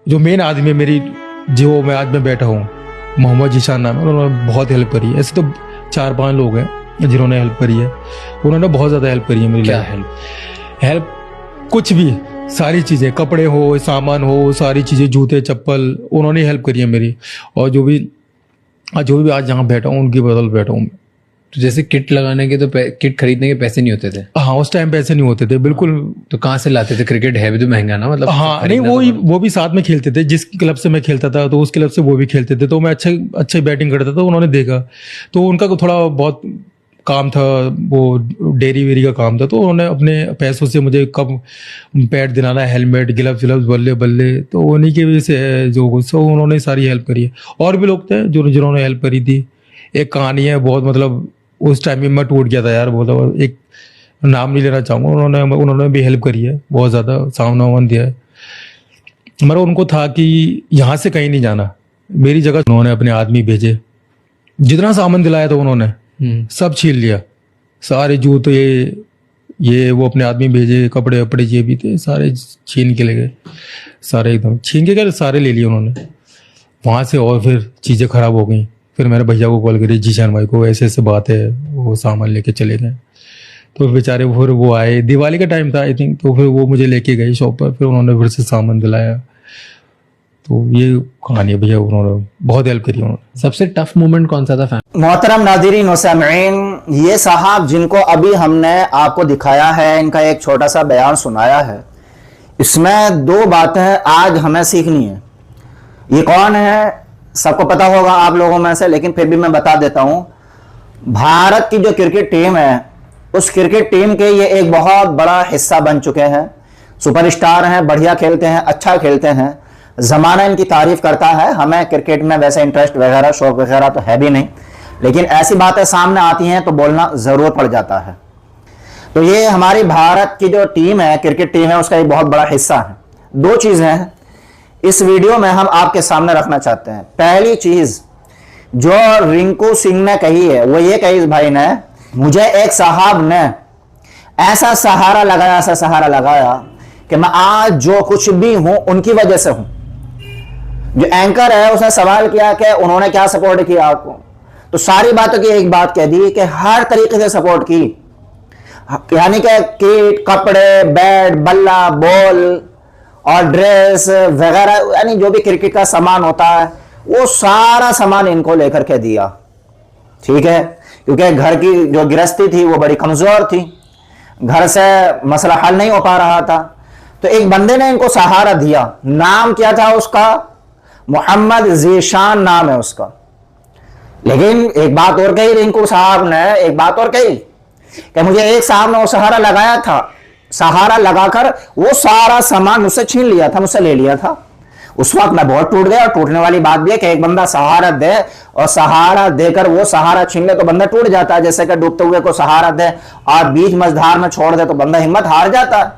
जो मेन आदमी है मेरी, जो मैं आज में बैठा हूँ, मोहम्मद जीशान नाम है, उन्होंने बहुत हेल्प करी है। ऐसे तो 4-5 लोग हैं जिन्होंने हेल्प करी है, उन्होंने बहुत ज़्यादा हेल्प करी है मेरी। क्या हेल्प कुछ भी, सारी चीज़ें, कपड़े हो, सामान हो, सारी चीज़ें, जूते चप्पल, उन्होंने हेल्प करी है मेरी। और जो भी आज यहाँ बैठा हूँ उनकी बदौलत बैठा हूँ। तो जैसे किट लगाने के तो किट खरीदने के पैसे नहीं होते थे? हाँ, उस टाइम पैसे नहीं होते थे बिल्कुल। तो कहाँ से लाते थे? क्रिकेट है भी तो महंगा ना, मतलब। हाँ नहीं, वो भी साथ में खेलते थे। जिस क्लब से मैं खेलता था तो उस क्लब से वो भी खेलते थे, तो मैं अच्छे बैटिंग करता था। उन्होंने देखा तो उनका थोड़ा बहुत काम था, वो डेयरी वेरी का काम था, तो उन्होंने अपने पैसों से मुझे कब पैड दिलाना, हेलमेट, ग्लव्स बल्ले बल्ले, तो उन्हीं की वजह से है जो कुछ, तो उन्होंने सारी हेल्प करी है। और भी लोग थे जिन्होंने हेल्प करी थी। एक कहानी है बहुत, मतलब उस टाइम में मैं टूट गया था यार, बहुत। एक नाम नहीं लेना चाहूँगा, उन्होंने भी हेल्प करी है बहुत ज़्यादा, सामान दिया है। मगर उनको था कि यहाँ से कहीं नहीं जाना, मेरी जगह। उन्होंने अपने आदमी भेजे, जितना सामान दिलाया था उन्होंने सब छीन लिया। सारे जूते ये वो अपने आदमी भेजे, कपड़े वपड़े ये भी थे, सारे छीन के ले गए। सारे एकदम छीन के गए, सारे ले लिए उन्होंने वहाँ से। और फिर चीज़ें खराब हो गई। फिर मेरे भैया को कॉल करी, जीशान भाई को, ऐसे बात है, वो सामान लेके चले गए। तो बेचारे फिर वो आए, दिवाली का टाइम था आई थिंक, तो फिर वो मुझे लेके गए शॉप पर, फिर उन्होंने फिर से सामान दिलाया। तो ये कहानी है भैया, उन्होंने बहुत हेल्प करी उन्होंने। सबसे टफ मोमेंट कौन सा था? मोहतरम नाज़रीन व सामईन, ये साहब जिनको अभी हमने आपको दिखाया है, इनका एक छोटा सा बयान सुनाया है। इसमें 2 बातें आज हमें सीखनी है। ये कौन है सबको पता होगा आप लोगों में से, लेकिन फिर भी मैं बता देता हूं। भारत की जो क्रिकेट टीम है, उस क्रिकेट टीम के ये एक बहुत बड़ा हिस्सा बन चुके हैं। सुपरस्टार हैं, बढ़िया खेलते हैं, अच्छा खेलते हैं, ज़माना इनकी तारीफ करता है। हमें क्रिकेट में वैसे इंटरेस्ट वगैरह, शौक वगैरह तो है भी नहीं, लेकिन ऐसी बातें सामने आती हैं तो बोलना ज़रूर पड़ जाता है। तो ये हमारी भारत की जो टीम है, क्रिकेट टीम है, उसका एक बहुत बड़ा हिस्सा है। 2 चीज़ें हैं इस वीडियो में हम आपके सामने रखना चाहते हैं। पहली चीज़ जो रिंकू सिंह ने कही है, वो ये कही इस भाई ने, मुझे एक साहब ने ऐसा सहारा लगाया कि मैं आज जो कुछ भी हूं उनकी वजह से हूं। जो एंकर है उसने सवाल किया कि उन्होंने क्या सपोर्ट किया आपको, तो सारी बातों की एक बात कह दी कि हर तरीके से सपोर्ट की, यानी कि किट, कपड़े, बैट, बल्ला, बॉल और ड्रेस वगैरह, यानी जो भी क्रिकेट का सामान होता है वो सारा सामान इनको लेकर के दिया। ठीक है, क्योंकि घर की जो गृहस्थी थी वो बड़ी कमजोर थी, घर से मसला हल नहीं हो पा रहा था। तो एक बंदे ने इनको सहारा दिया। नाम क्या था उसका? मोहम्मद जीशान नाम है उसका। लेकिन एक बात और कही रिंकू साहब ने, एक बात और कही कि मुझे एक साहब ने वो सहारा लगाया था, सहारा लगाकर वो सारा सामान मुझसे छीन लिया था, मुझसे ले लिया था। उस वक्त मैं बहुत टूट गया। और टूटने वाली बात भी है कि एक बंदा सहारा दे और सहारा देकर वो सहारा छीन ले तो बंदा टूट जाता है। जैसे कि डूबते हुए को सहारा दे और बीच मझधार में छोड़ दे तो बंदा हिम्मत हार जाता है।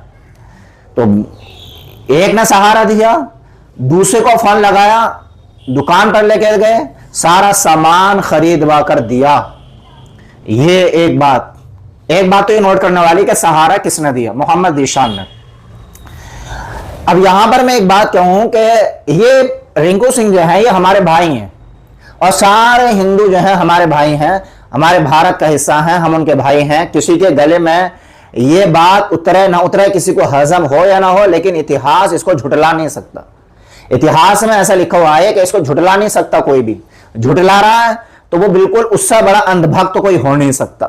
तो एक ने सहारा दिया, दूसरे को फोन लगाया, दुकान पर लेकर गए, सारा सामान खरीदवा कर दिया। ये एक बात तो ये नोट करने वाली कि सहारा किसने दिया? मोहम्मद जीशान ने। अब यहां पर मैं एक बात कहूं कि ये रिंकू सिंह जो है ये हमारे भाई हैं और सारे हिंदू जो है हमारे भाई हैं, हमारे भारत का हिस्सा हैं, हम उनके भाई हैं। किसी के गले में ये बात उतरे ना उतरे, किसी को हजम हो या ना हो, लेकिन इतिहास इसको झुटला नहीं सकता। इतिहास में ऐसा लिखा हुआ है कि इसको झुटला नहीं सकता कोई भी। झुटला रहा है तो वो बिल्कुल उससे बड़ा अंधभक्त तो कोई हो नहीं सकता।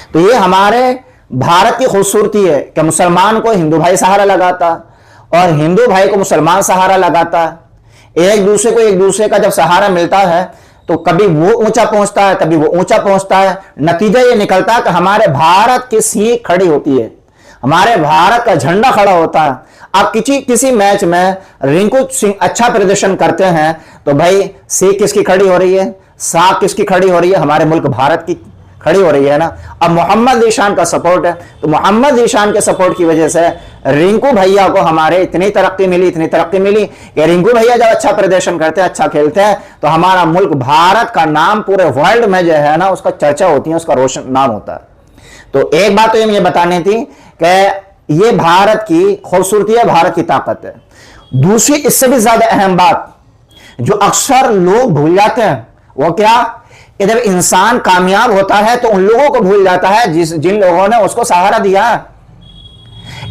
तो ये हमारे भारत की खूबसूरती है कि मुसलमान को हिंदू भाई सहारा लगाता और हिंदू भाई को मुसलमान सहारा लगाता है। एक दूसरे का जब सहारा मिलता है तो कभी वो ऊंचा पहुंचता है, कभी वो ऊंचा पहुंचता है। नतीजा ये निकलता है कि हमारे भारत की सीख खड़ी होती है, हमारे भारत का झंडा खड़ा होता है। आप किसी मैच में रिंकू सिंह अच्छा प्रदर्शन करते हैं तो भाई सीख किसकी खड़ी हो रही है? साख किसकी खड़ी हो रही है? हमारे मुल्क भारत की खड़ी हो रही है ना। अब मोहम्मद जीशान का सपोर्ट है, तो मोहम्मद जीशान के सपोर्ट की वजह से रिंकू भैया को हमारे इतनी तरक्की मिली कि रिंकू भैया जब अच्छा प्रदर्शन करते हैं, अच्छा खेलते हैं, तो हमारा मुल्क भारत का नाम पूरे वर्ल्ड में जो है ना उसका चर्चा होती है, उसका रोशन नाम होता है। तो एक बात तो ये मुझे बतानी थी कि ये भारत की खूबसूरती है, भारत की ताकत है। दूसरी इससे भी ज्यादा अहम बात जो अक्सर लोग भूल जाते हैं, वो क्या कि जब इंसान कामयाब होता है तो उन लोगों को भूल जाता है जिन लोगों ने उसको सहारा दिया।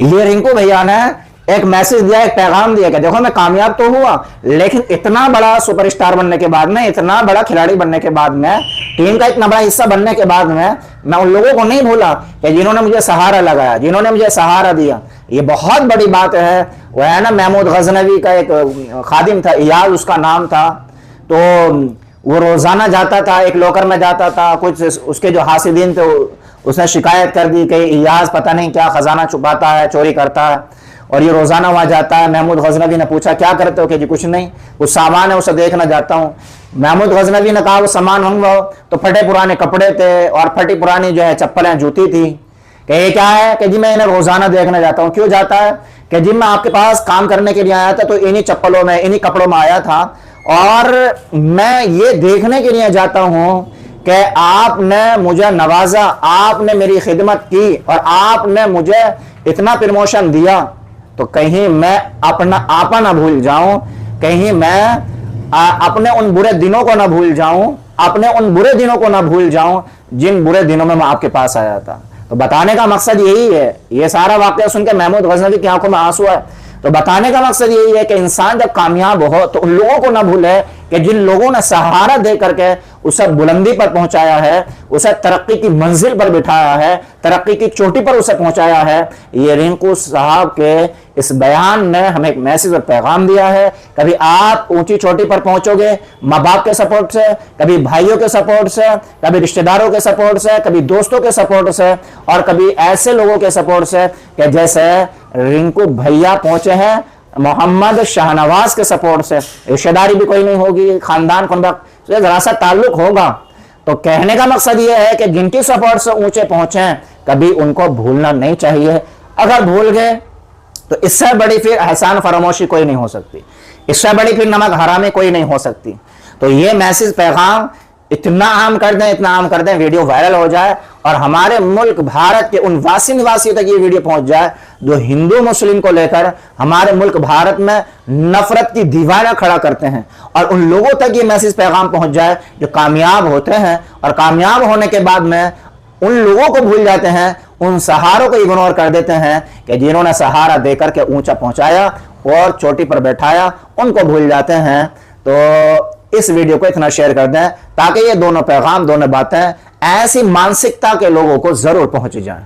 ये रिंकू भैया ने एक मैसेज दिया, एक पैगाम दिया कि देखो मैं कामयाब तो हुआ, लेकिन इतना बड़ा सुपरस्टार बनने के बाद में, इतना बड़ा खिलाड़ी बनने के बाद में, टीम का इतना बड़ा हिस्सा बनने के बाद में मैं उन लोगों को नहीं भूला कि जिन्होंने मुझे सहारा लगाया, जिन्होंने मुझे सहारा दिया। ये बहुत बड़ी बात है। वो है ना, महमूद गजनवी का एक खादिम था, इयाज उसका नाम था, तो वो रोजाना जाता था, एक लॉकर में जाता था, कुछ उसके जो हासिदीन थे उसने शिकायत कर दी कि इयाज पता नहीं क्या खजाना छुपाता है, चोरी करता है, और ये रोजाना वहां जाता है। महमूद गजनवी ने पूछा क्या करते हो कि जी कुछ नहीं, कुछ सामान है उसे देखना जाता हूँ। महमूद गजनवी ने कहा वो सामान मंगवाओ, तो फटे पुराने कपड़े थे और फटी पुरानी जो है चप्पलें, जूती थी। कि ये क्या है कि जी मैं इन्हें रोजाना देखने जाता हूँ। क्यों जाता है कि जी मैं आपके पास काम करने के लिए आया था, तो इन्हीं चप्पलों में, इन्हीं कपड़ों में आया था, और मैं ये देखने के लिए जाता हूं कि आपने मुझे नवाजा, आपने मेरी खिदमत की और आपने मुझे इतना प्रमोशन दिया, तो कहीं मैं अपना आपा ना भूल जाऊं, कहीं मैं अपने उन बुरे दिनों को ना भूल जाऊं, अपने उन बुरे दिनों को ना भूल जाऊं जिन बुरे दिनों में मैं आपके पास आया था। तो बताने का मकसद यही है। ये सारा वाकया सुन के महमूद गजनवी की आंखों में आंसू है। तो बताने का मकसद यही है कि इंसान जब कामयाब हो तो उन लोगों को ना भूले कि जिन लोगों ने सहारा दे करके उसे बुलंदी पर पहुंचाया है, उसे तरक्की की मंजिल पर बिठाया है, तरक्की की चोटी पर उसे पहुंचाया है। ये रिंकू साहब के इस बयान ने हमें एक मैसेज और पैगाम दिया है। कभी आप ऊंची चोटी पर पहुंचोगे माँ बाप के सपोर्ट से, कभी भाइयों के सपोर्ट से, कभी रिश्तेदारों के सपोर्ट से, कभी दोस्तों के सपोर्ट से, और कभी ऐसे लोगों के सपोर्ट से कि जैसे रिंकू भैया पहुंचे हैं मोहम्मद शाहनवाज के सपोर्ट से। रिश्तेदारी भी कोई नहीं होगी, खानदान से जरा सा ताल्लुक होगा। तो कहने का मकसद यह है कि जिनकी सपोर्ट से ऊंचे पहुंचे कभी उनको भूलना नहीं चाहिए। अगर भूल गए तो इससे बड़ी फिर एहसान फरामोशी कोई नहीं हो सकती, इससे बड़ी फिर नमक हरामी कोई नहीं हो सकती। तो ये मैसेज पैगाम इतना आम कर दें, इतना आम कर दें, वीडियो वायरल हो जाए और हमारे मुल्क भारत के उन वासी निवासियों तक ये वीडियो पहुंच जाए जो हिंदू मुस्लिम को लेकर हमारे मुल्क भारत में नफरत की दीवारें खड़ा करते हैं, और उन लोगों तक ये मैसेज पैगाम पहुंच जाए जो कामयाब होते हैं और कामयाब होने के बाद में उन लोगों को भूल जाते हैं, उन सहारों को इग्नोर कर देते हैं कि जिन्होंने सहारा देकर के ऊंचा पहुंचाया और चोटी पर बैठाया, उनको भूल जाते हैं। तो इस वीडियो को इतना शेयर कर दें ताकि ये दोनों पैगाम, दोनों बातें ऐसी मानसिकता के लोगों को जरूर पहुंच जाएं।